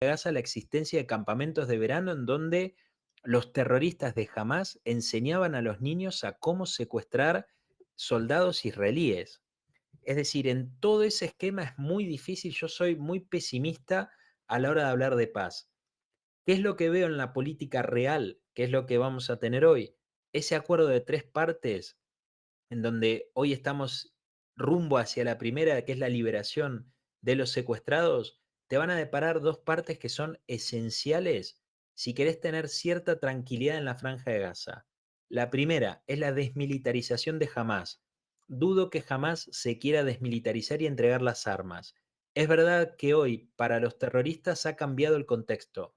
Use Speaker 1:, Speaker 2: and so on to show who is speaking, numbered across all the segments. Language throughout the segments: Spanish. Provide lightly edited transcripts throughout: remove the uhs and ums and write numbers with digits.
Speaker 1: de Gaza la existencia de campamentos de verano en donde los terroristas de Hamás enseñaban a los niños a cómo secuestrar soldados israelíes. Es decir, en todo ese esquema es muy difícil, yo soy muy pesimista a la hora de hablar de paz. ¿Qué es lo que veo en la política real? ¿Qué es lo que vamos a tener hoy? Ese acuerdo de 3 partes, en donde hoy estamos rumbo hacia la primera, que es la liberación de los secuestrados, te van a deparar 2 partes que son esenciales si querés tener cierta tranquilidad en la Franja de Gaza. La primera es la desmilitarización de Hamás. Dudo que jamás se quiera desmilitarizar y entregar las armas. Es verdad que hoy para los terroristas ha cambiado el contexto.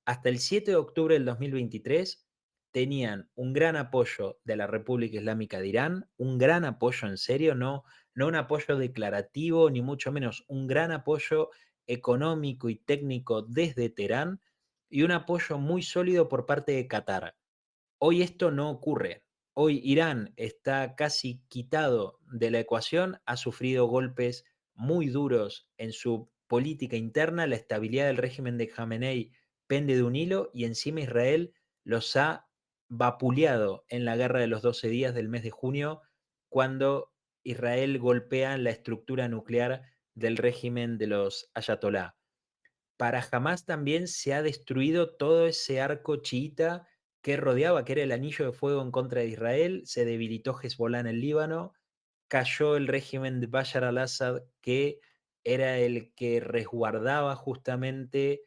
Speaker 1: Hasta el 7 de octubre del 2023 tenían un gran apoyo de la República Islámica de Irán, un gran apoyo en serio, no un apoyo declarativo, ni mucho menos, un gran apoyo económico y técnico desde Teherán y un apoyo muy sólido por parte de Qatar. Hoy esto no ocurre. Hoy Irán está casi quitado de la ecuación, ha sufrido golpes muy duros en su política interna, la estabilidad del régimen de Khamenei pende de un hilo y encima Israel los ha vapuleado en la guerra de los 12 días del mes de junio, cuando Israel golpea la estructura nuclear del régimen de los ayatolá. Para Hamás también se ha destruido todo ese arco chiita que rodeaba, que era el anillo de fuego en contra de Israel, se debilitó Hezbollah en el Líbano, cayó el régimen de Bashar al-Assad, que era el que resguardaba justamente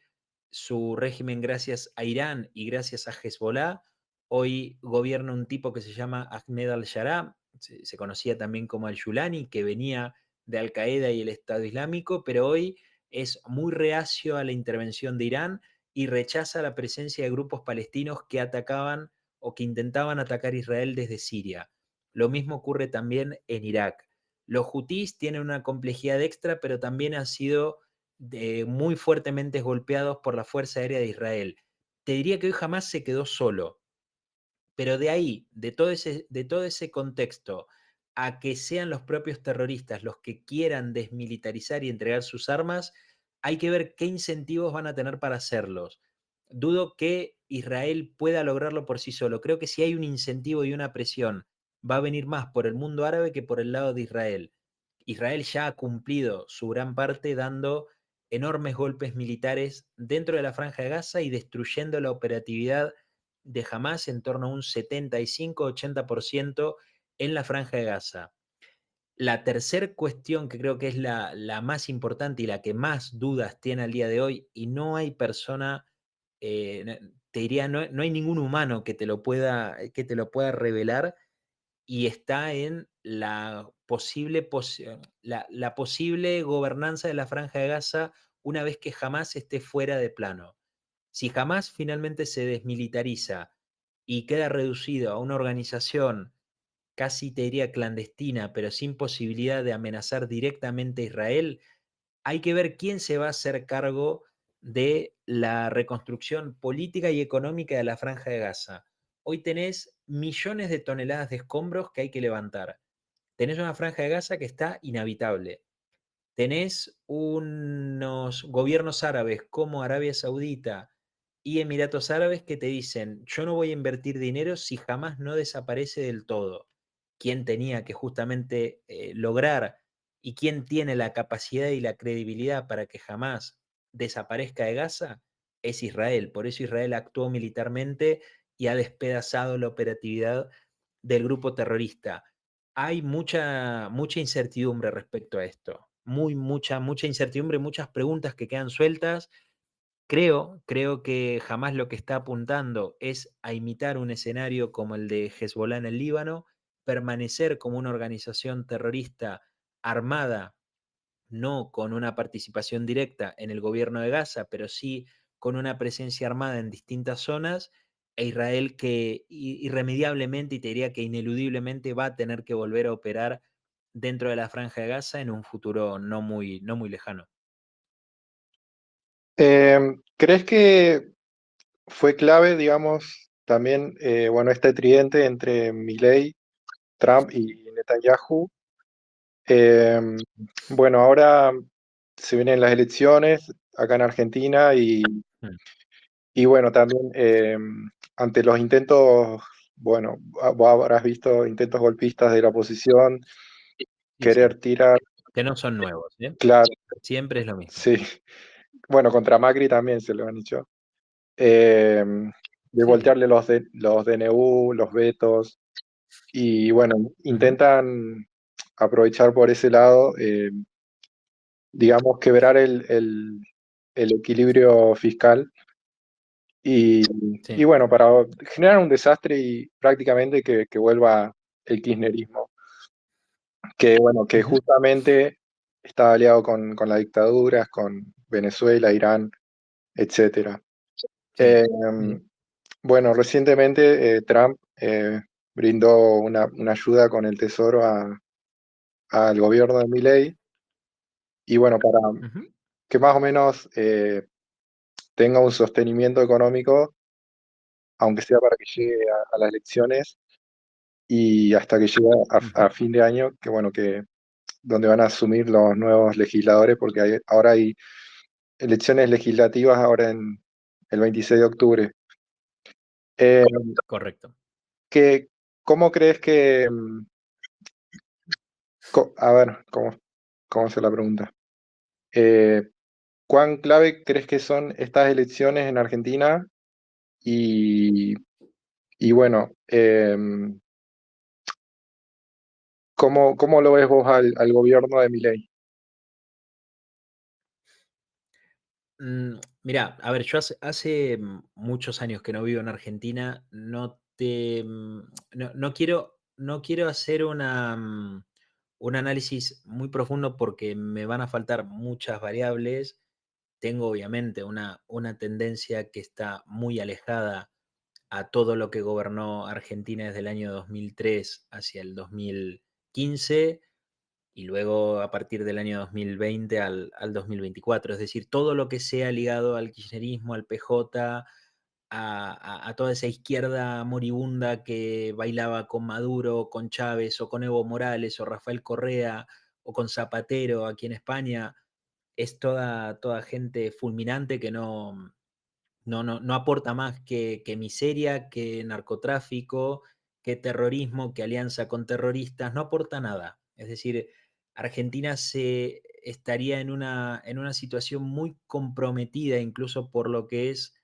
Speaker 1: su régimen gracias a Irán y gracias a Hezbollah. Hoy gobierna un tipo que se llama Ahmed al-Sharaa, se conocía también como al-Yulani, que venía de Al-Qaeda y el Estado Islámico, pero hoy es muy reacio a la intervención de Irán y rechaza la presencia de grupos palestinos que atacaban o que intentaban atacar Israel desde Siria. Lo mismo ocurre también en Irak. Los hutíes tienen una complejidad extra, pero también han sido muy fuertemente golpeados por la Fuerza Aérea de Israel. Te diría que hoy jamás se quedó solo, pero de ahí, de todo ese contexto, a que sean los propios terroristas los que quieran desmilitarizar y entregar sus armas, hay que ver qué incentivos van a tener para hacerlos. Dudo que Israel pueda lograrlo por sí solo. Creo que si hay un incentivo y una presión, va a venir más por el mundo árabe que por el lado de Israel. Israel ya ha cumplido su gran parte dando enormes golpes militares dentro de la Franja de Gaza y destruyendo la operatividad de Hamás en torno a un 75-80% en la Franja de Gaza. La tercera cuestión que creo que es la más importante y la que más dudas tiene al día de hoy, y no hay persona, te diría, no hay ningún humano que te lo pueda revelar, y está en la posible gobernanza de la Franja de Gaza una vez que Hamás esté fuera de plano. Si Hamás finalmente se desmilitariza y queda reducido a una organización casi te diría clandestina, pero sin posibilidad de amenazar directamente a Israel, hay que ver quién se va a hacer cargo de la reconstrucción política y económica de la Franja de Gaza. Hoy tenés millones de toneladas de escombros que hay que levantar. Tenés una Franja de Gaza que está inhabitable. Tenés unos gobiernos árabes como Arabia Saudita y Emiratos Árabes que te dicen, yo no voy a invertir dinero si jamás no desaparece del todo. ¿Quién tenía que justamente lograr y quién tiene la capacidad y la credibilidad para que jamás desaparezca de Gaza? Es Israel. Por eso Israel actuó militarmente y ha despedazado la operatividad del grupo terrorista. Hay mucha incertidumbre respecto a esto. Mucha incertidumbre, muchas preguntas que quedan sueltas. Creo que jamás lo que está apuntando es a imitar un escenario como el de Hezbollah en el Líbano, permanecer como una organización terrorista armada, no con una participación directa en el gobierno de Gaza, pero sí con una presencia armada en distintas zonas, e Israel que irremediablemente, y te diría que ineludiblemente, va a tener que volver a operar dentro de la Franja de Gaza en un futuro no muy lejano.
Speaker 2: ¿Crees que fue clave, digamos, también, bueno, este tridente entre Milei, Trump y Netanyahu? Eh, bueno, ahora se vienen las elecciones, acá en Argentina
Speaker 1: Mm.
Speaker 2: y bueno, también ante los intentos, bueno, vos habrás visto intentos golpistas de la oposición,
Speaker 1: Sí, sí.
Speaker 2: querer tirar,
Speaker 1: Que no son nuevos, ¿eh?
Speaker 2: claro,
Speaker 1: Siempre es lo mismo.
Speaker 2: sí, bueno, contra Macri también se lo han hecho, de
Speaker 1: Sí.
Speaker 2: voltearle los DNU, los vetos, y bueno,
Speaker 1: Ujú.
Speaker 2: intentan aprovechar por ese lado, digamos, quebrar el equilibrio fiscal y
Speaker 1: Sí.
Speaker 2: bueno, para generar un desastre y prácticamente que vuelva el kirchnerismo, que bueno, que
Speaker 1: Ujú.
Speaker 2: justamente está aliado con las dictaduras, con Venezuela, Irán, etcétera.
Speaker 1: Sí. Sí.
Speaker 2: Em, bueno, recientemente Trump brindó una ayuda con el Tesoro al gobierno de Milei y bueno, para
Speaker 1: Ujú.
Speaker 2: que más o menos tenga un sostenimiento económico, aunque sea para que llegue a las elecciones y hasta que llegue a
Speaker 1: Ujú.
Speaker 2: fin de año, que bueno, que donde van a asumir los nuevos legisladores, porque ahora hay elecciones legislativas ahora en el 26 de octubre. Eh,
Speaker 1: Correcto.
Speaker 2: ¿qué- ¿Cómo crees que, a ver, cómo se la pregunta? Eh, ¿Cuán clave crees que son estas elecciones en Argentina? Y, y bueno, ¿cómo lo ves vos al gobierno de Milei?
Speaker 1: Mira, a ver, yo hace muchos años que no vivo en Argentina, no quiero hacer un análisis muy profundo porque me van a faltar muchas variables. Tengo obviamente una tendencia que está muy alejada a todo lo que gobernó Argentina desde el año 2003 hacia el 2015 y luego a partir del año 2020 al 2024. Es decir, todo lo que sea ligado al kirchnerismo, al PJ, a toda esa izquierda moribunda que bailaba con Maduro, con Chávez, o con Evo Morales, o Rafael Correa, o con Zapatero aquí en España, es toda gente fulminante que no aporta más que miseria, que narcotráfico, que terrorismo, que alianza con terroristas, no aporta nada. Es decir, Argentina se estaría en una situación muy comprometida, incluso por lo que es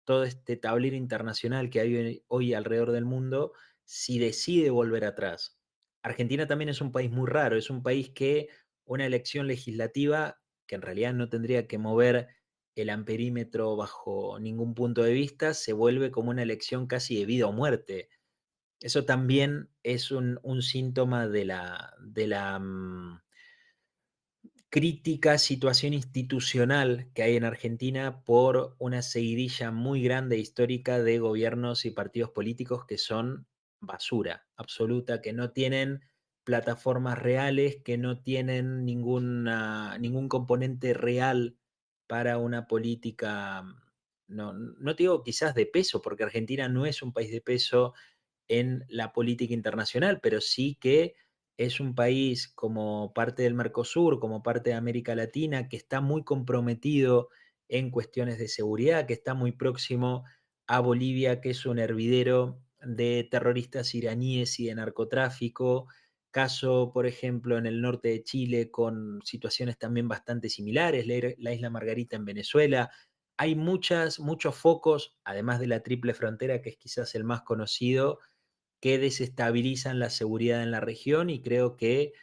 Speaker 1: todo este tablero internacional que hay hoy alrededor del mundo, si decide volver atrás. Argentina también es un país muy raro, es un país que una elección legislativa, que en realidad no tendría que mover el amperímetro bajo ningún punto de vista, se vuelve como una elección casi de vida o muerte. Eso también es un síntoma de la crítica situación institucional que hay en Argentina por una seguidilla muy grande e histórica de gobiernos y partidos políticos que son basura absoluta, que no tienen plataformas reales, que no tienen ningún componente real para una política, no te digo quizás de peso, porque Argentina no es un país de peso en la política internacional, pero sí que es un país como parte del Mercosur, como parte de América Latina, que está muy comprometido en cuestiones de seguridad, que está muy próximo a Bolivia, que es un hervidero de terroristas iraníes y de narcotráfico. Caso, por ejemplo, en el norte de Chile, con situaciones también bastante similares, la isla Margarita en Venezuela. Hay muchos focos, además de la triple frontera, que es quizás el más conocido, que desestabilizan la seguridad en la región y creo que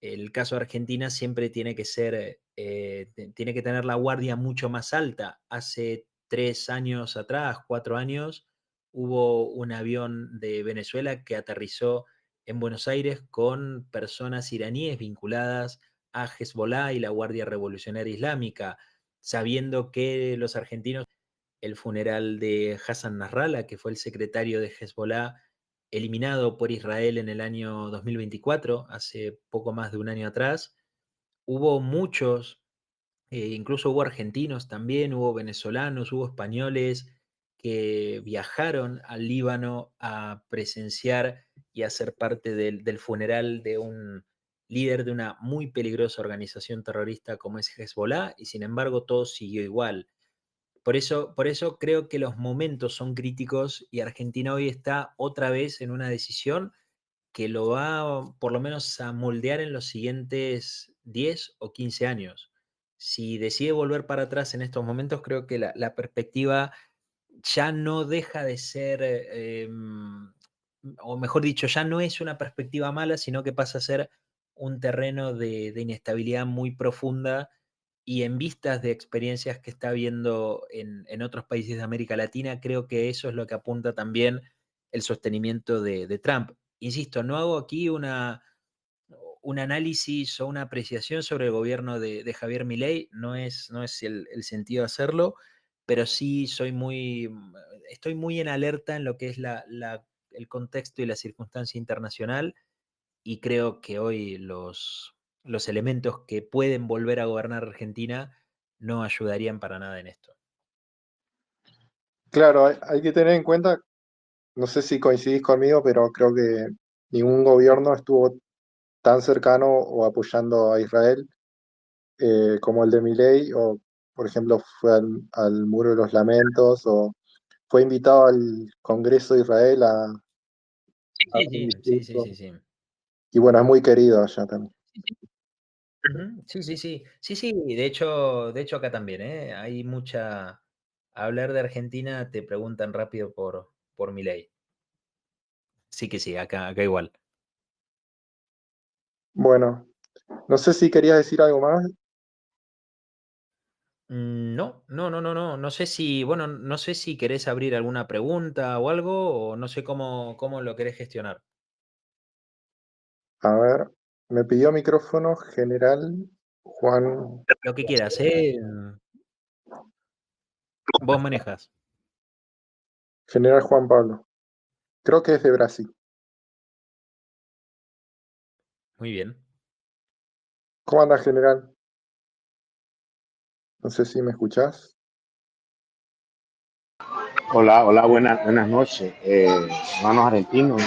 Speaker 1: el caso de Argentina siempre tiene que ser, tiene que tener la guardia mucho más alta. Hace 3 años atrás, 4 años, hubo un avión de Venezuela que aterrizó en Buenos Aires con personas iraníes vinculadas a Hezbollah y la Guardia Revolucionaria Islámica, sabiendo que los argentinos, el funeral de Hassan Nasrallah, que fue el secretario de Hezbollah, eliminado por Israel en el año 2024, hace poco más de un año atrás. Hubo muchos, incluso hubo argentinos también, hubo venezolanos, hubo españoles que viajaron al Líbano a presenciar y a ser parte del funeral líder de una muy peligrosa organización terrorista como es Hezbollah, y sin embargo todo siguió igual. Por eso creo que los momentos son críticos y Argentina hoy está otra vez en una decisión que lo va por lo menos a moldear en los siguientes 10 o 15 años. Si decide volver para atrás en estos momentos, creo que la perspectiva ya no deja de ser, o mejor dicho, ya no es una perspectiva mala, sino que pasa a ser un terreno de inestabilidad muy profunda y en vistas de experiencias que está viendo en otros países de América Latina, creo que eso es lo que apunta también el sostenimiento de Trump. Insisto, no hago aquí un análisis o una apreciación sobre el gobierno de Javier Milei, no es el sentido de hacerlo, pero sí estoy muy en alerta en lo que es el contexto y la circunstancia internacional y creo que hoy los elementos que pueden volver a gobernar Argentina no ayudarían para nada en esto.
Speaker 2: Claro, hay que tener en cuenta, no sé si coincidís conmigo, pero creo que ningún gobierno estuvo tan cercano o apoyando a Israel como el de Milei, o por ejemplo fue al Muro de los Lamentos, o fue invitado al Congreso de Israel a
Speaker 1: Sí,
Speaker 2: dar
Speaker 1: sí,
Speaker 2: un
Speaker 1: sí, sí, sí,
Speaker 2: discurso.
Speaker 1: sí, sí.
Speaker 2: Y bueno, es muy querido allá también.
Speaker 1: Ujú. Sí, sí, sí. Sí, sí, de hecho acá también, ¿eh? Hay mucha hablar de Argentina, te preguntan rápido por Milei. Sí que sí, acá igual.
Speaker 2: Bueno, no sé si querías decir algo más.
Speaker 1: No, no, no, no, no. No sé si, bueno, no sé si querés abrir alguna pregunta o algo, o no sé cómo lo querés gestionar.
Speaker 2: A ver, me pidió micrófono general Juan,
Speaker 1: Lo que quieras, ¿eh? Vos manejas.
Speaker 2: general Juan Pablo. Creo que es de Brasil.
Speaker 1: Muy bien.
Speaker 2: ¿Cómo anda, general? No sé si me escuchás.
Speaker 3: Hola, hola, buenas noches, hermanos argentinos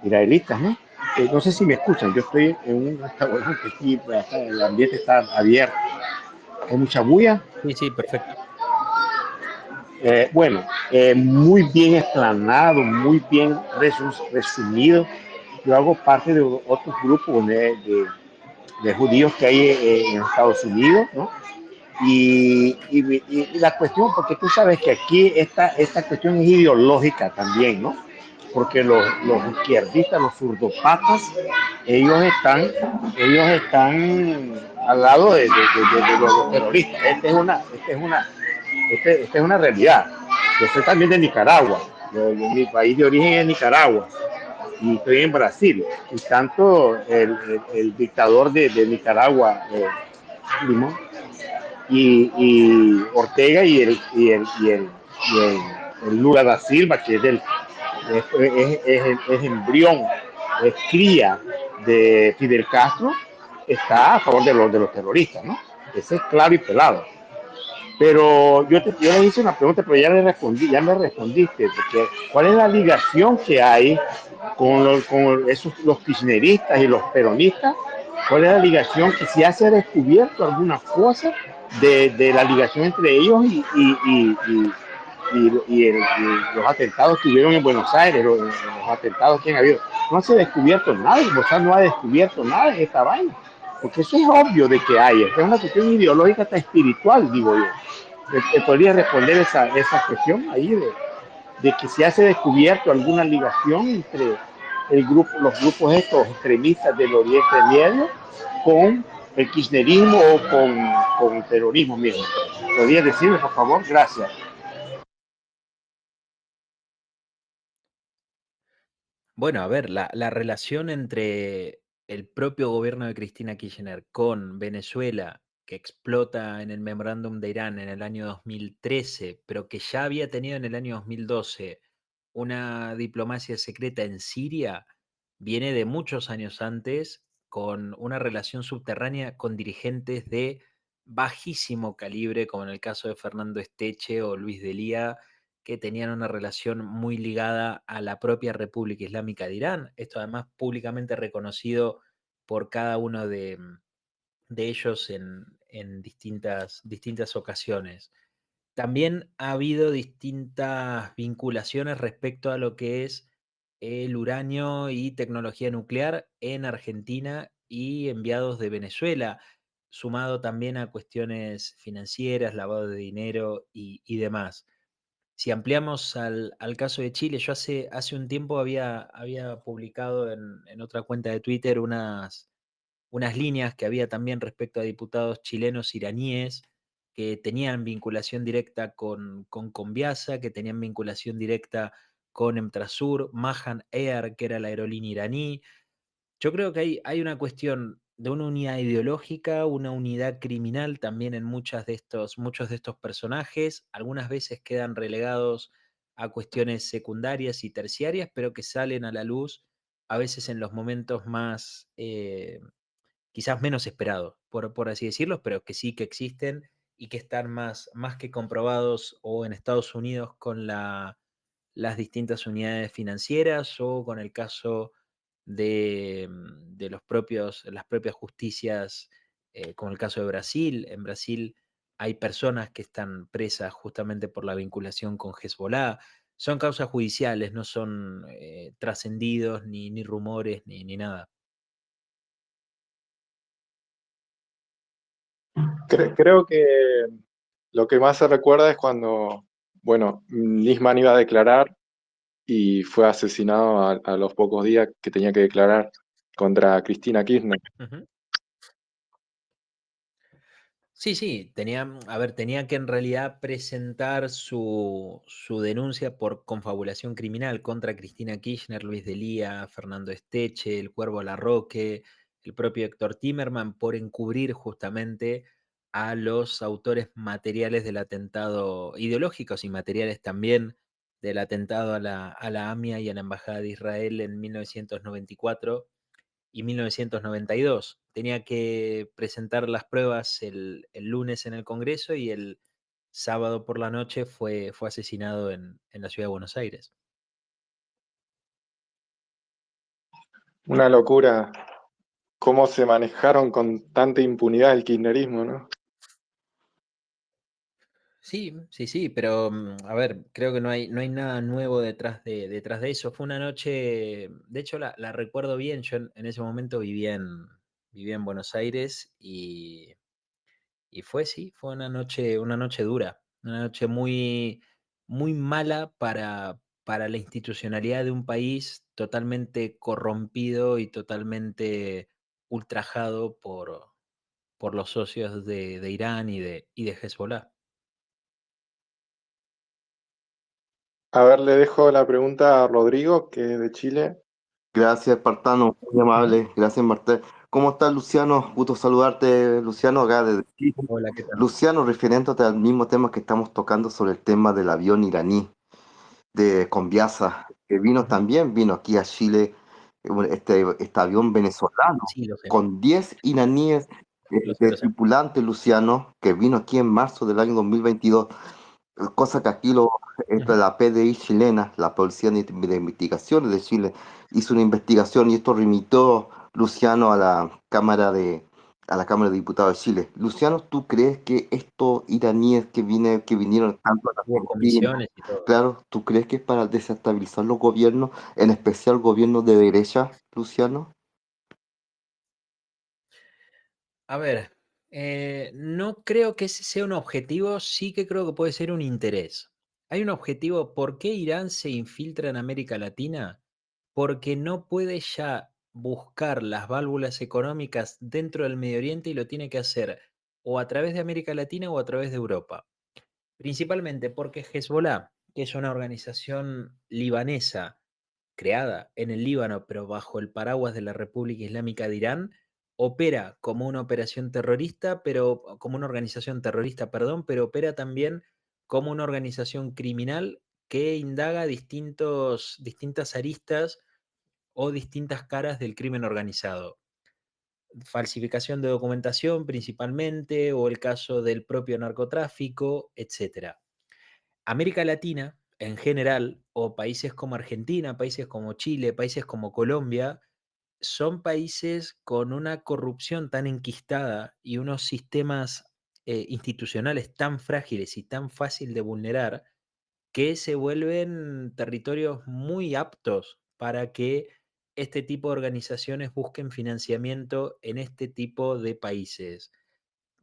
Speaker 3: y israelitas, ¿no? No sé si me escuchan, yo estoy en un restaurante aquí, pues, acá el ambiente está abierto, hay mucha bulla.
Speaker 1: Sí, sí, perfecto.
Speaker 3: Bueno, muy bien explanado, muy bien resumido. Yo hago parte de otros grupos de judíos que hay en Estados Unidos, ¿no? Y la cuestión, porque tú sabes que aquí esta cuestión es ideológica también, ¿no? Porque los izquierdistas, los surdopatas, ellos están al lado de los terroristas. Esta es una realidad. Yo soy también de Nicaragua. Mi país de origen es Nicaragua y estoy en Brasil. Y tanto el dictador de Nicaragua, Limón, y Ortega y el Lula da Silva, que es embrión, es cría de Fidel Castro, está a favor de los terroristas, ¿no? Ese es claro y pelado. Pero yo le hice una pregunta, pero ya me respondiste, porque ¿cuál es la ligación que hay con los kirchneristas y los peronistas? ¿Cuál es la ligación que si se ha descubierto alguna cosa de la ligación entre ellos y los atentados que hubieron en Buenos Aires, los atentados que han habido? No se ha descubierto nada, el Mossad no ha descubierto nada en esta vaina, porque eso es obvio de que hay, es una cuestión ideológica hasta espiritual, digo yo. ¿Podría responder esa cuestión ahí de que se ha descubierto alguna ligación entre los grupos estos extremistas del Oriente Medio con el kirchnerismo o con el terrorismo mismo? ¿Podría decirme, por favor? Gracias.
Speaker 1: Bueno, a ver, la relación entre el propio gobierno de Cristina Kirchner con Venezuela, que explota en el memorándum de Irán en el año 2013, pero que ya había tenido en el año 2012 una diplomacia secreta en Siria, viene de muchos años antes, con una relación subterránea con dirigentes de bajísimo calibre, como en el caso de Fernando Esteche o Luis Delía, que tenían una relación muy ligada a la propia República Islámica de Irán. Esto además públicamente reconocido por cada uno de ellos en distintas ocasiones. También ha habido distintas vinculaciones respecto a lo que es el uranio y tecnología nuclear en Argentina y enviados de Venezuela, sumado también a cuestiones financieras, lavado de dinero y demás. Si ampliamos al caso de Chile, yo hace un tiempo había publicado en otra cuenta de Twitter unas líneas que había también respecto a diputados chilenos iraníes que tenían vinculación directa con Conviasa, que tenían vinculación directa con Emtrasur, Mahan Air, que era la aerolínea iraní. Yo creo que hay una cuestión de una unidad ideológica, una unidad criminal también en muchos de estos personajes. Algunas veces quedan relegados a cuestiones secundarias y terciarias, pero que salen a la luz a veces en los momentos más, quizás menos esperados, por así decirlo, pero que sí que existen y que están más que comprobados o en Estados Unidos con las distintas unidades financieras o con el caso de las propias justicias, como el caso de Brasil. En Brasil hay personas que están presas justamente por la vinculación con Hezbollah. Son causas judiciales, no son trascendidos, ni rumores, ni nada.
Speaker 2: Creo que lo que más se recuerda es cuando, bueno, Nisman iba a declarar y fue asesinado a los pocos días que tenía que declarar contra Cristina Kirchner.
Speaker 1: Ujú. Sí, sí, tenía que en realidad presentar su denuncia por confabulación criminal contra Cristina Kirchner, Luis Delía, Fernando Esteche, el Cuervo Larroque, el propio Héctor Timerman, por encubrir justamente a los autores materiales del atentado, ideológicos y materiales también del atentado a la AMIA y a la Embajada de Israel en 1994 y 1992. Tenía que presentar las pruebas el lunes en el Congreso y el sábado por la noche fue asesinado en la ciudad de Buenos Aires.
Speaker 2: Una locura cómo se manejaron con tanta impunidad el kirchnerismo, ¿no?
Speaker 1: Sí, sí, sí, pero a ver, creo que no hay nada nuevo detrás de eso. Fue una noche, de hecho la recuerdo bien, yo en ese momento vivía en Buenos Aires y sí, fue una noche dura, una noche muy mala para la institucionalidad de un país totalmente corrompido y totalmente ultrajado por los socios de Irán y de Hezbollah.
Speaker 2: A ver, le dejo la pregunta a Rodrigo, que es de Chile.
Speaker 4: Gracias, Espartano, muy
Speaker 1: Ujú.
Speaker 4: amable. Gracias, Martel. ¿Cómo estás, Luciano? Gusto saludarte, Luciano, acá desde Chile.
Speaker 1: Hola, ¿qué tal?
Speaker 4: Luciano, refiriéndote al mismo tema que estamos tocando sobre el tema del avión iraní de Conviasa, que
Speaker 1: Ujú.
Speaker 4: vino aquí a Chile, bueno, este avión venezolano
Speaker 1: Sí, lo sé,
Speaker 4: con 10 iraníes
Speaker 1: lo sé,
Speaker 4: de
Speaker 1: lo sé.
Speaker 4: tripulantes, Luciano, que vino aquí en marzo del año 2022. Cosa que aquí
Speaker 1: Ujú.
Speaker 4: la PDI chilena, la Policía de Investigaciones de Chile, hizo una investigación y esto remitió, Luciano, a la Cámara de Diputados de Chile. Luciano, ¿tú crees que estos iraníes que vinieron tanto a la
Speaker 1: Hubo
Speaker 4: Argentina,
Speaker 1: comisiones y todo.
Speaker 4: claro, ¿tú crees que es para desestabilizar los gobiernos, en especial gobiernos de derecha, Luciano?
Speaker 1: A ver, no creo que ese sea un objetivo, sí que creo que puede ser un interés. Hay un objetivo, ¿por qué Irán se infiltra en América Latina? Porque no puede ya buscar las válvulas económicas dentro del Medio Oriente y lo tiene que hacer o a través de América Latina o a través de Europa. Principalmente porque Hezbollah, que es una organización libanesa creada en el Líbano, pero bajo el paraguas de la República Islámica de Irán, opera como una operación terrorista, pero como una organización terrorista, perdón, pero opera también como una organización criminal que indaga distintas aristas o distintas caras del crimen organizado. Falsificación de documentación principalmente, o el caso del propio narcotráfico, etcétera. América Latina, en general, o países como Argentina, países como Chile, países como Colombia, son países con una corrupción tan enquistada y unos sistemas institucionales tan frágiles y tan fácil de vulnerar que se vuelven territorios muy aptos para que este tipo de organizaciones busquen financiamiento en este tipo de países.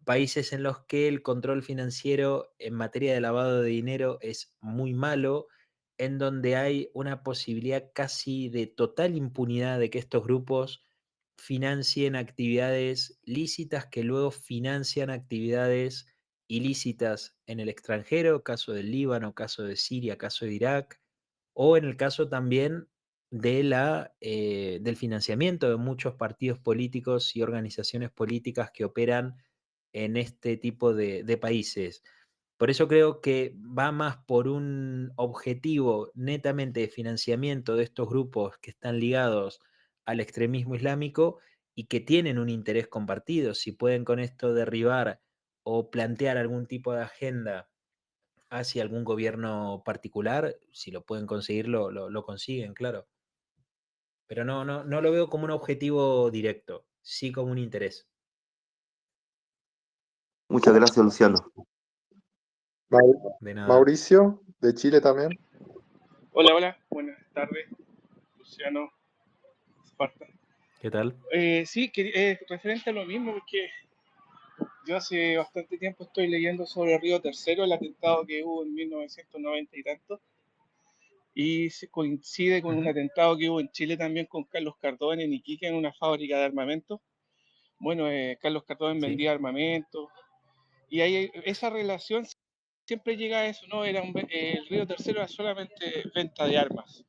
Speaker 1: Países en los que el control financiero en materia de lavado de dinero es muy malo, en donde hay una posibilidad casi de total impunidad de que estos grupos financien actividades lícitas que luego financian actividades ilícitas en el extranjero, caso del Líbano, caso de Siria, caso de Irak, o en el caso también del financiamiento de muchos partidos políticos y organizaciones políticas que operan en este tipo de países. Por eso creo que va más por un objetivo netamente de financiamiento de estos grupos que están ligados al extremismo islámico y que tienen un interés compartido. Si pueden con esto derribar o plantear algún tipo de agenda hacia algún gobierno particular, si lo pueden conseguir, lo consiguen, claro. Pero no lo veo como un objetivo directo, sí como un interés.
Speaker 4: Muchas gracias, Luciano.
Speaker 1: De nada.
Speaker 2: Mauricio, de Chile también.
Speaker 5: Hola, hola, buenas tardes, Luciano, Esparta.
Speaker 1: ¿Qué tal?
Speaker 5: Sí, referente a lo mismo, porque yo hace bastante tiempo estoy leyendo sobre Río Tercero, el atentado que hubo en 1990 y tanto, y se coincide con un atentado que hubo en Chile también con Carlos Cardón en Iquique, en una fábrica de armamento. Bueno, Carlos Cardón vendía armamento, y hay esa relación siempre llega a eso, ¿no? El Río Tercero era solamente venta de armas.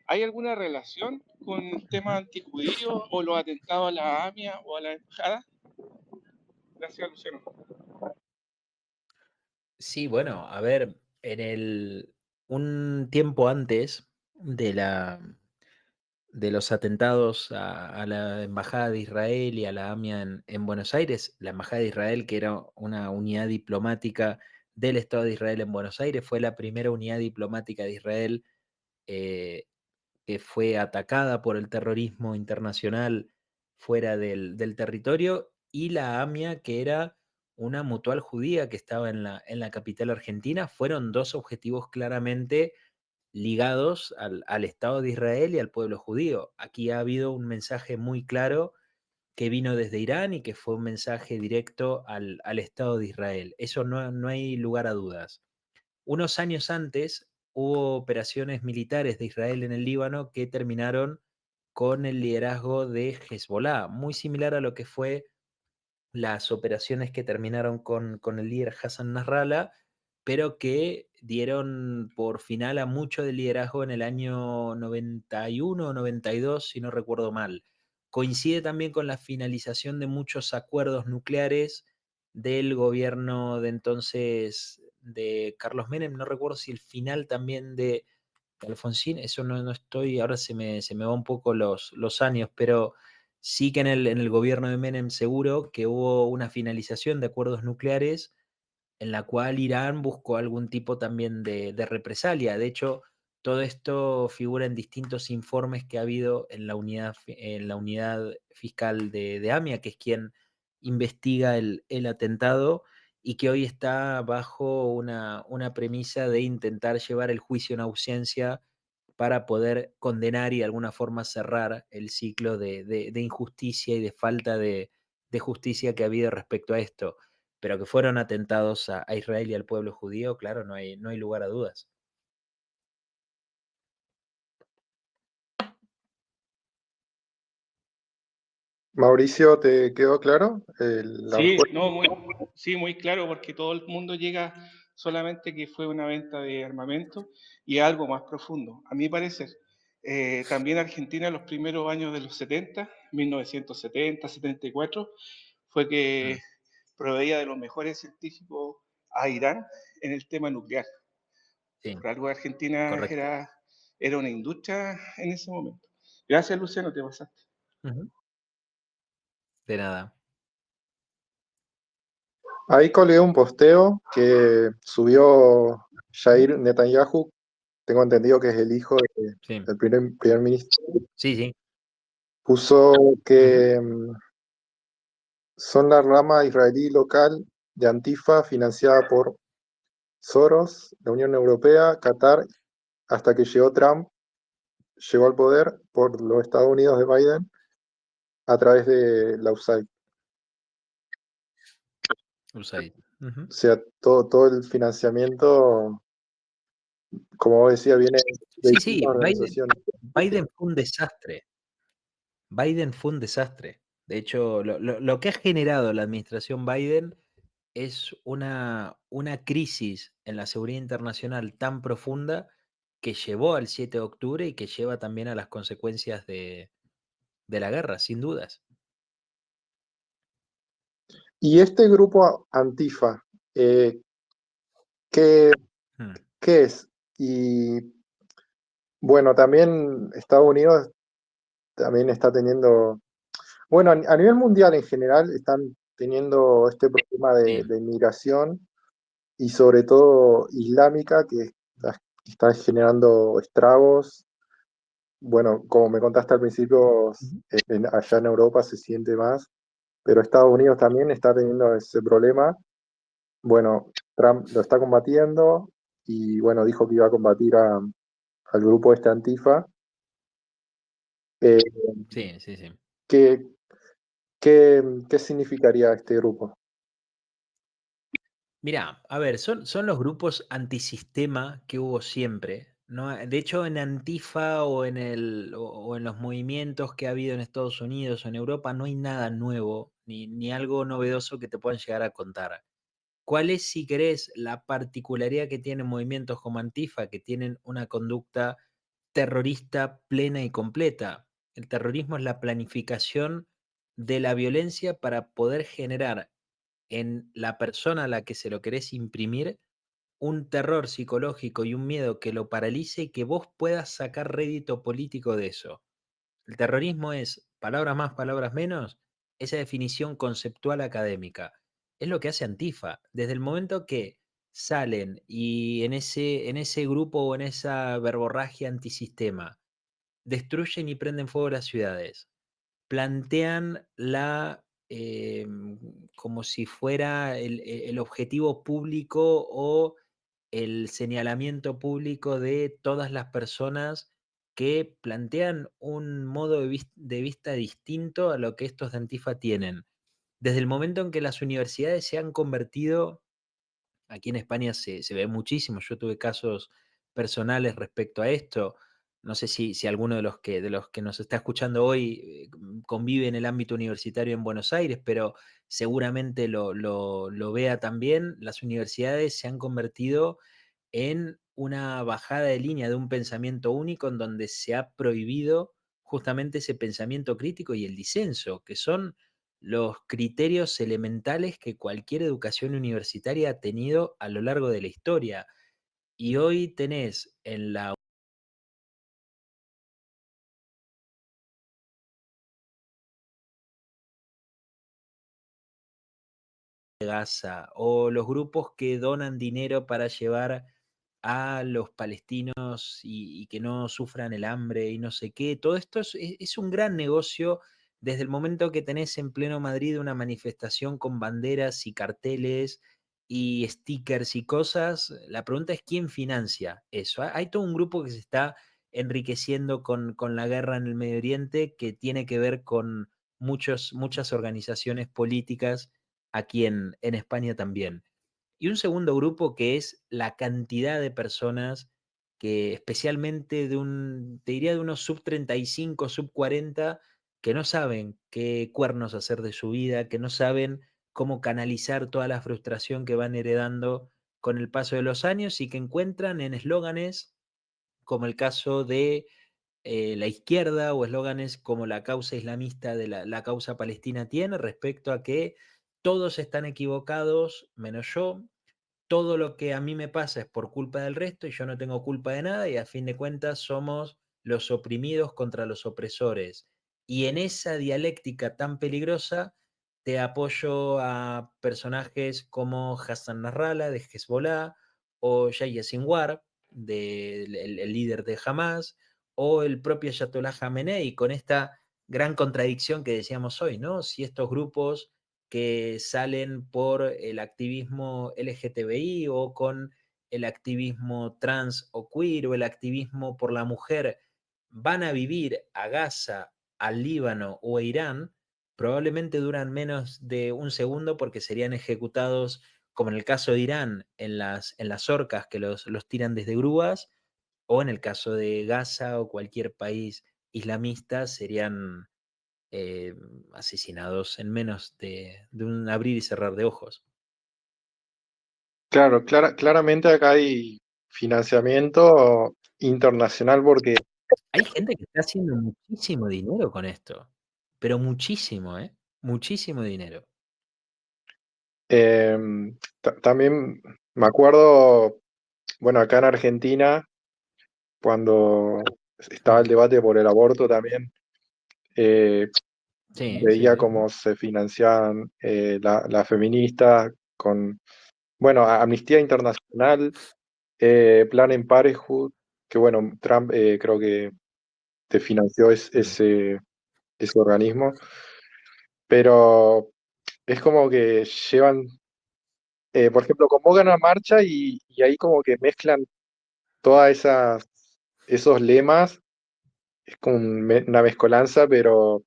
Speaker 5: ¿Hay alguna relación con el tema antijudío o los atentados a la AMIA o a la embajada? Gracias, Luciano.
Speaker 1: Sí, bueno, a ver, un tiempo antes de de los atentados a la Embajada de Israel y a la AMIA en Buenos Aires, la Embajada de Israel, que era una unidad diplomática del Estado de Israel en Buenos Aires, fue la primera unidad diplomática de Israel eh, que fue atacada por el terrorismo internacional fuera del territorio, y la AMIA, que era una mutual judía que estaba en la capital argentina, fueron dos objetivos claramente ligados al Estado de Israel y al pueblo judío. Aquí ha habido un mensaje muy claro que vino desde Irán y que fue un mensaje directo al Estado de Israel. Eso no hay lugar a dudas. Unos años antes hubo operaciones militares de Israel en el Líbano que terminaron con el liderazgo de Hezbollah, muy similar a lo que fue las operaciones que terminaron con el líder Hassan Nasrallah, pero que dieron por final a mucho del liderazgo en el año 91 o 92, si no recuerdo mal. Coincide también con la finalización de muchos acuerdos nucleares del gobierno de entonces de Carlos Menem, no recuerdo si el final también de Alfonsín, eso no estoy, ahora se me va un poco los años, pero sí que en el gobierno de Menem seguro que hubo una finalización de acuerdos nucleares en la cual Irán buscó algún tipo también de represalia. De hecho, todo esto figura en distintos informes que ha habido en la unidad fiscal de AMIA, que es quien investiga el atentado y que hoy está bajo una premisa de intentar llevar el juicio en ausencia para poder condenar y de alguna forma cerrar el ciclo de injusticia y de falta de justicia que ha habido respecto a esto. Pero que fueron atentados a Israel y al pueblo judío, claro, no hay lugar a dudas.
Speaker 2: Mauricio, ¿te quedó claro la
Speaker 5: Sí,
Speaker 2: respuesta?
Speaker 5: no, muy claro, porque todo el mundo llega solamente que fue una venta de armamento y algo más profundo. A mi parecer, también Argentina en los primeros años de los 70, 1970, 74, fue que
Speaker 1: Mm,
Speaker 5: proveía de los mejores científicos a Irán en el tema nuclear.
Speaker 1: sí,
Speaker 5: Por algo Argentina
Speaker 1: correcto.
Speaker 5: era una industria en ese momento. Gracias, Luciano, te pasaste.
Speaker 1: Ujú. De nada.
Speaker 2: Ahí colgué un posteo que subió Jair Netanyahu, tengo entendido que es el hijo
Speaker 1: Sí,
Speaker 2: del primer ministro,
Speaker 1: sí, sí.
Speaker 2: puso que son la rama israelí local de Antifa financiada por Soros, la Unión Europea, Qatar, hasta que llegó Trump, llegó al poder por los Estados Unidos de Biden a través de la USAID.
Speaker 1: USAID. Ujú.
Speaker 2: O sea, todo el financiamiento, como vos decías, viene de
Speaker 1: Sí, sí,
Speaker 2: distintas
Speaker 1: Biden,
Speaker 2: organizaciones.
Speaker 1: Biden fue un desastre. Biden fue un desastre. De hecho, lo que ha generado la administración Biden es una crisis en la seguridad internacional tan profunda que llevó al 7 de octubre y que lleva también a las consecuencias de la guerra, sin dudas.
Speaker 2: Y este grupo Antifa, ¿qué,
Speaker 1: Hmm.
Speaker 2: qué es? Y bueno, también Estados Unidos también está teniendo, bueno, a nivel mundial en general están teniendo este problema
Speaker 1: Sí.
Speaker 2: de inmigración y sobre todo islámica que está generando estragos. Bueno, como me contaste al principio,
Speaker 1: Ujú.
Speaker 2: allá en Europa se siente más, pero Estados Unidos también está teniendo ese problema. Bueno, Trump lo está combatiendo y bueno, dijo que iba a combatir al grupo este Antifa. Eh,
Speaker 1: Sí, sí, sí.
Speaker 2: ¿qué, qué significaría este grupo?
Speaker 1: Mirá, a ver, son los grupos antisistema que hubo siempre, ¿no? De hecho, en Antifa o en los movimientos que ha habido en Estados Unidos o en Europa no hay nada nuevo ni algo novedoso que te puedan llegar a contar. ¿Cuál es, si querés, la particularidad que tienen movimientos como Antifa, que tienen una conducta terrorista plena y completa? El terrorismo es la planificación de la violencia para poder generar en la persona a la que se lo querés imprimir un terror psicológico y un miedo que lo paralice y que vos puedas sacar rédito político de eso. El terrorismo es, palabras más, palabras menos, esa definición conceptual académica. Es lo que hace Antifa. Desde el momento que salen y en ese grupo o en esa verborragia antisistema destruyen y prenden fuego las ciudades, plantean como si fuera el objetivo público o el señalamiento público de todas las personas que plantean un modo de vista distinto a lo que estos de Antifa tienen. Desde el momento en que las universidades se han convertido, aquí en España se ve muchísimo, yo tuve casos personales respecto a esto, no sé si alguno de los que nos está escuchando hoy convive en el ámbito universitario en Buenos Aires, pero seguramente lo vea también, las universidades se han convertido en una bajada de línea de un pensamiento único en donde se ha prohibido justamente ese pensamiento crítico y el disenso, que son los criterios elementales que cualquier educación universitaria ha tenido a lo largo de la historia. Y hoy tenés en la Gaza o los grupos que donan dinero para llevar a los palestinos y que no sufran el hambre y no sé qué. Todo esto es un gran negocio desde el momento que tenés en pleno Madrid una manifestación con banderas y carteles y stickers y cosas. La pregunta es quién financia eso. Hay todo un grupo que se está enriqueciendo con la guerra en el Medio Oriente que tiene que ver con muchas organizaciones políticas aquí en España también. Y un segundo grupo que es la cantidad de personas que especialmente te diría de unos sub 35, sub 40, que no saben qué cuernos hacer de su vida, que no saben cómo canalizar toda la frustración que van heredando con el paso de los años y que encuentran en eslóganes como el caso de la izquierda o eslóganes como la causa islamista de la causa palestina tiene respecto a que todos están equivocados menos yo, todo lo que a mí me pasa es por culpa del resto y yo no tengo culpa de nada y a fin de cuentas somos los oprimidos contra los opresores. Y en esa dialéctica tan peligrosa te apoyo a personajes como Hassan Nasrallah de Hezbollah o Yahya Sinwar, el líder de Hamas, o el propio Ayatollah Khamenei, con esta gran contradicción que decíamos hoy, ¿no? Si estos grupos que salen por el activismo LGTBI o con el activismo trans o queer o el activismo por la mujer van a vivir a Gaza, al Líbano o a Irán, probablemente duran menos de un segundo porque serían ejecutados, como en el caso de Irán, en las horcas que los tiran desde grúas, o en el caso de Gaza o cualquier país islamista, serían eh, asesinados en menos de un abrir y cerrar de ojos.
Speaker 2: Claro, claramente acá hay financiamiento internacional porque
Speaker 1: Hay gente que está haciendo muchísimo dinero con esto, pero muchísimo, ¿eh? Muchísimo dinero.
Speaker 2: también me acuerdo, bueno, acá en Argentina, cuando estaba el debate por el aborto también, eh,
Speaker 1: Sí, sí,
Speaker 2: veía
Speaker 1: sí.
Speaker 2: cómo se financiaban las feministas con, bueno, Amnistía Internacional, Planned Parenthood, que bueno, Trump creo que te financió ese organismo, pero es como que llevan, por ejemplo, convocan una marcha y ahí como que mezclan todas esos lemas, es como una mezcolanza, pero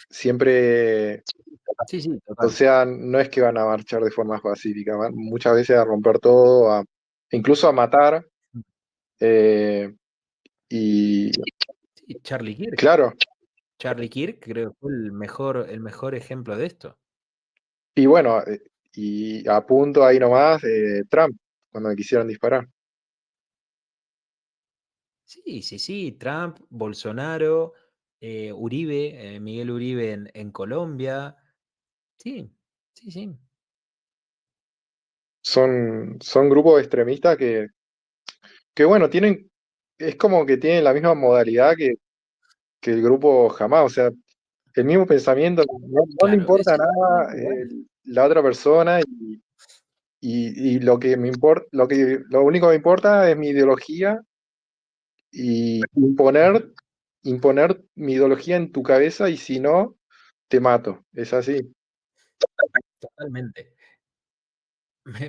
Speaker 2: siempre,
Speaker 1: Sí, sí,
Speaker 2: o
Speaker 1: total.
Speaker 2: sea, no es que van a marchar de forma pacífica, van muchas veces a romper todo, incluso a matar, eh, y
Speaker 1: Sí, Charlie Kirk.
Speaker 2: claro,
Speaker 1: Charlie Kirk creo que fue el mejor ejemplo de esto.
Speaker 2: y bueno, y a punto ahí nomás, Trump, cuando le quisieron disparar.
Speaker 1: Sí, sí, sí, Trump, Bolsonaro, Uribe, Miguel Uribe en Colombia. Sí, sí, sí.
Speaker 2: Son grupos extremistas que bueno, es como que tienen la misma modalidad que el grupo Hamás, o sea, el mismo pensamiento, no le
Speaker 1: Claro,
Speaker 2: importa
Speaker 1: sí,
Speaker 2: nada
Speaker 1: igual.
Speaker 2: la otra persona y lo que me importa, lo único que me importa es mi ideología y
Speaker 1: Ujú,
Speaker 2: imponer mi ideología en tu cabeza y si no, te mato. Es así.
Speaker 1: totalmente.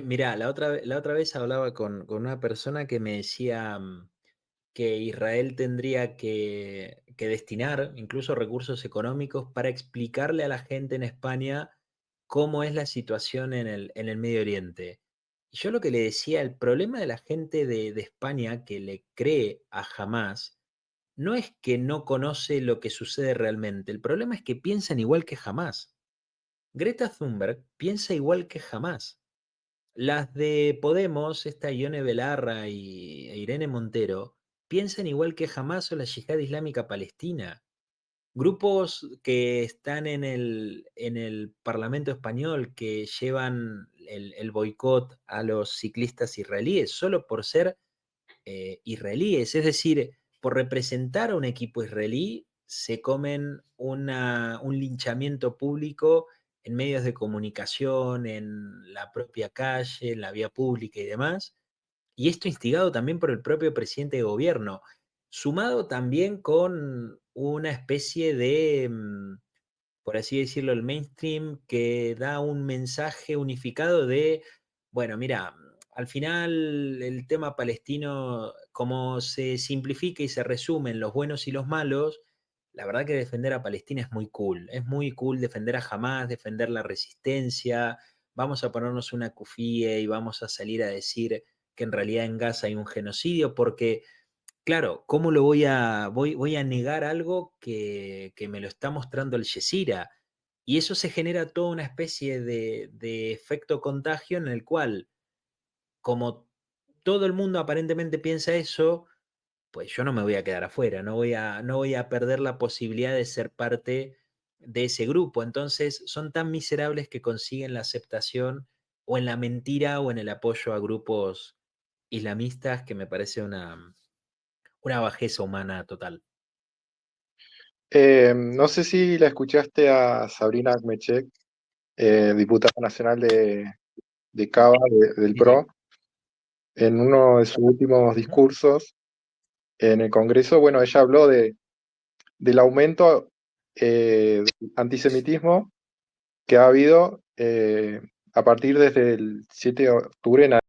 Speaker 1: Mirá, la otra vez hablaba con una persona que me decía que Israel tendría que destinar incluso recursos económicos para explicarle a la gente en España cómo es la situación en el Medio Oriente. Y yo lo que le decía, el problema de la gente de España que le cree a Hamas no es que no conoce lo que sucede realmente, el problema es que piensan igual que Hamas. Greta Thunberg piensa igual que Hamas. Las de Podemos, esta Ione Belarra e Irene Montero, piensan igual que Hamas o la Yihad Islámica Palestina. Grupos que están en el Parlamento español que llevan el boicot a los ciclistas israelíes solo por ser israelíes, es decir, por representar a un equipo israelí, se comen un linchamiento público en medios de comunicación, en la propia calle, en la vía pública y demás. Y esto instigado también por el propio presidente de gobierno, sumado también con una especie de, por así decirlo, el mainstream que da un mensaje unificado de, bueno, mira, al final el tema palestino, como se simplifica y se resume en los buenos y los malos, la verdad que defender a Palestina es muy cool defender a Hamas, defender la resistencia, vamos a ponernos una cufía y vamos a salir a decir que en realidad en Gaza hay un genocidio, porque claro, ¿cómo voy a negar algo que me lo está mostrando Al Jazeera? Y eso se genera toda una especie de efecto contagio en el cual, como todo el mundo aparentemente piensa eso, pues yo no me voy a quedar afuera, no voy a perder la posibilidad de ser parte de ese grupo. Entonces, son tan miserables que consiguen la aceptación o en la mentira o en el apoyo a grupos islamistas que me parece una bajeza humana total.
Speaker 2: No sé si la escuchaste a Sabrina Agmechek, diputada nacional de Cava, del
Speaker 1: Sí, sí.
Speaker 2: PRO, en uno de sus últimos
Speaker 1: Ujú.
Speaker 2: discursos en el Congreso. Bueno, ella habló del aumento, del antisemitismo que ha habido a partir desde el 7 de octubre en